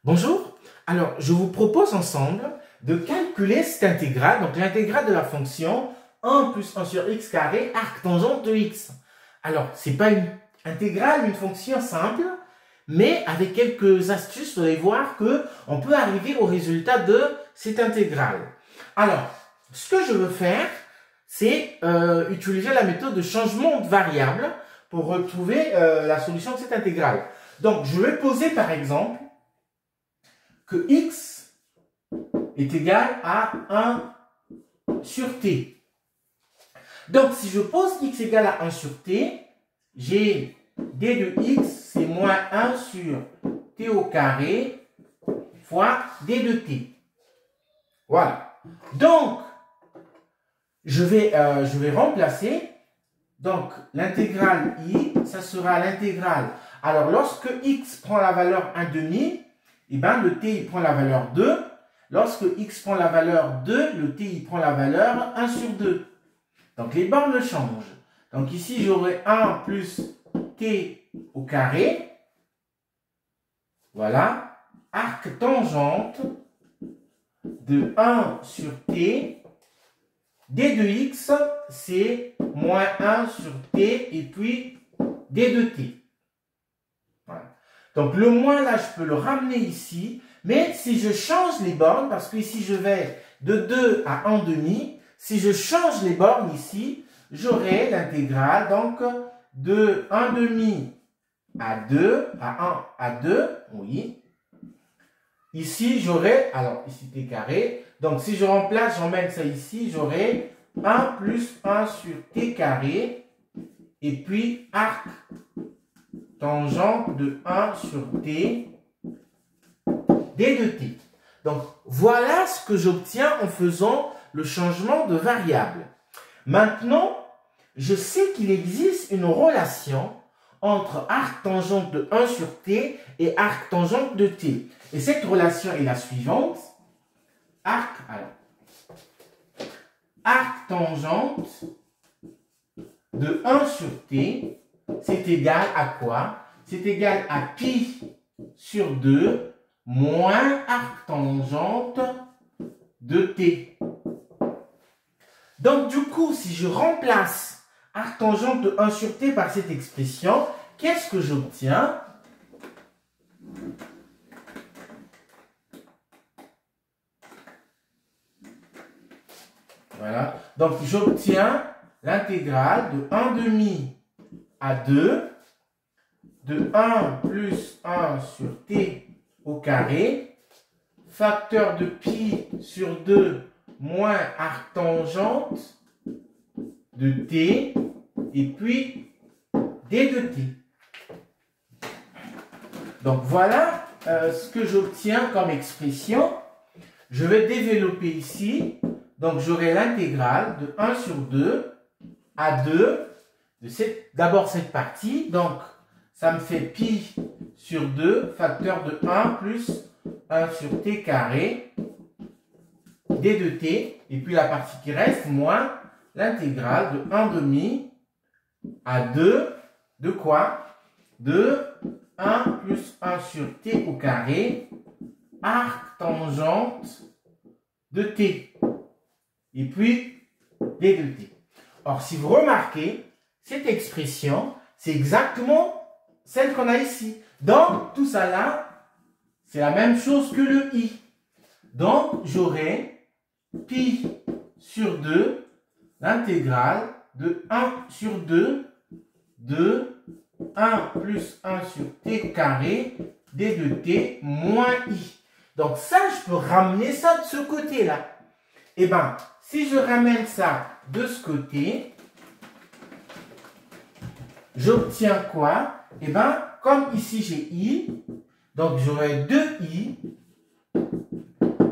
Bonjour, alors je vous propose ensemble de calculer cette intégrale, donc l'intégrale de la fonction 1 plus 1 sur x carré arc tangente de x. Alors, c'est pas une intégrale, une fonction simple, mais avec quelques astuces, vous allez voir qu'on peut arriver au résultat de cette intégrale. Alors, ce que je veux faire, c'est utiliser la méthode de changement de variable pour retrouver la solution de cette intégrale. Donc, je vais poser par exemple que x est égal à 1 sur t. Donc, si je pose x égale à 1 sur t, j'ai d de x, c'est moins 1 sur t au carré fois d de t. Voilà. Donc, je vais remplacer. Donc, l'intégrale i, ça sera l'intégrale. Alors, lorsque x prend la valeur 1/2, eh ben, le t il prend la valeur 2. Lorsque x prend la valeur 2, le t il prend la valeur 1 sur 2. Donc les bornes changent. Donc ici j'aurai 1 plus t au carré. Voilà. Arc tangente de 1 sur t. d de x, c'est moins 1 sur t et puis d de t. Voilà. Donc le moins là, je peux le ramener ici. Mais si je change les bornes, parce que ici je vais de 2 à 1/2, si je change les bornes ici, j'aurai l'intégrale donc de 1/2 à 2, à 1 à 2, oui. Ici j'aurai, alors ici t carré, donc si je remplace, j'emmène ça ici, j'aurai 1 plus 1 sur t carré, et puis arc tangente de 1 sur t, d de t. Donc, voilà ce que j'obtiens en faisant le changement de variable. Maintenant, je sais qu'il existe une relation entre arc tangente de 1 sur t et arc tangente de t. Et cette relation est la suivante. Arc tangente de 1 sur t, c'est égal à quoi? C'est égal à pi sur 2 moins arc tangente de t. Donc, du coup, si je remplace arc tangente de 1 sur t par cette expression, qu'est-ce que j'obtiens? Voilà. Donc, j'obtiens l'intégrale de 1/2 à 2 de 1 plus 1 sur t au carré, facteur de pi sur 2 moins arc tangente de t, et puis d de t. Donc voilà ce que j'obtiens comme expression. Je vais développer ici. Donc j'aurai l'intégrale de 1 sur 2 à 2 de d'abord cette partie. Donc ça me fait pi sur 2, facteur de 1 plus 1 sur t carré, d de t, et puis la partie qui reste, moins l'intégrale de 1/2 à 2, de quoi? De 1 plus 1 sur t au carré, arc tangente de t, et puis d de t. Or, si vous remarquez, cette expression, c'est exactement celle qu'on a ici. Donc, tout ça là, c'est la même chose que le i. Donc, j'aurai pi sur 2, l'intégrale de 1 sur 2 de 1 plus 1 sur t carré d de t moins i. Donc, ça, je peux ramener ça de ce côté-là. Eh bien, si je ramène ça de ce côté, j'obtiens quoi? Eh bien, comme ici j'ai i, donc j'aurai 2i,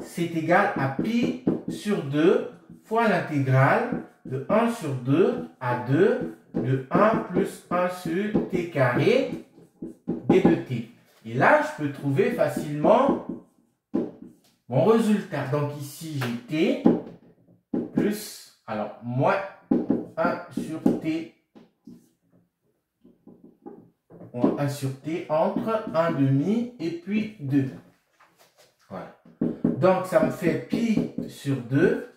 c'est égal à pi sur 2 fois l'intégrale de 1 sur 2 à 2 de 1 plus 1 sur t carré d de t. Et là, je peux trouver facilement mon résultat. Donc ici, j'ai t plus, alors, moins 1 sur t, 1 sur t entre 1/2 et puis 2. Voilà. Donc, ça me fait pi sur 2.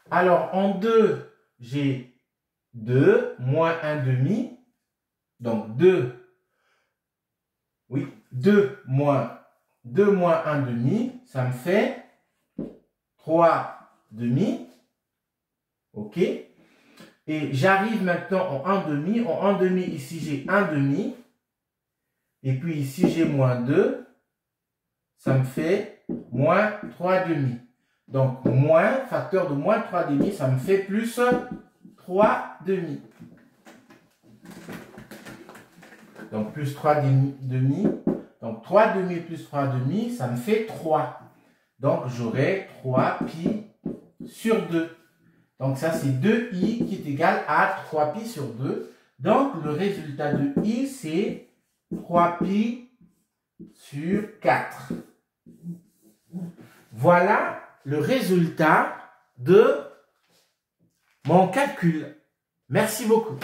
Alors, en 2, j'ai 2 moins 1 demi. Donc, 2 moins 1 demi, ça me fait 3 demi. OK? Et j'arrive maintenant en 1 demi. En 1 demi, ici, j'ai 1 demi. Et puis ici, j'ai moins 2. Ça me fait moins 3 demi. Donc, moins, facteur de moins 3 demi, ça me fait plus 3 demi. Donc, plus 3 demi. Donc, 3 demi plus 3 demi, ça me fait 3. Donc, j'aurai 3 pi sur 2. Donc, ça, c'est 2i qui est égal à 3 pi sur 2. Donc, le résultat de i, c'est 3 pi sur 4. Voilà le résultat de mon calcul. Merci beaucoup.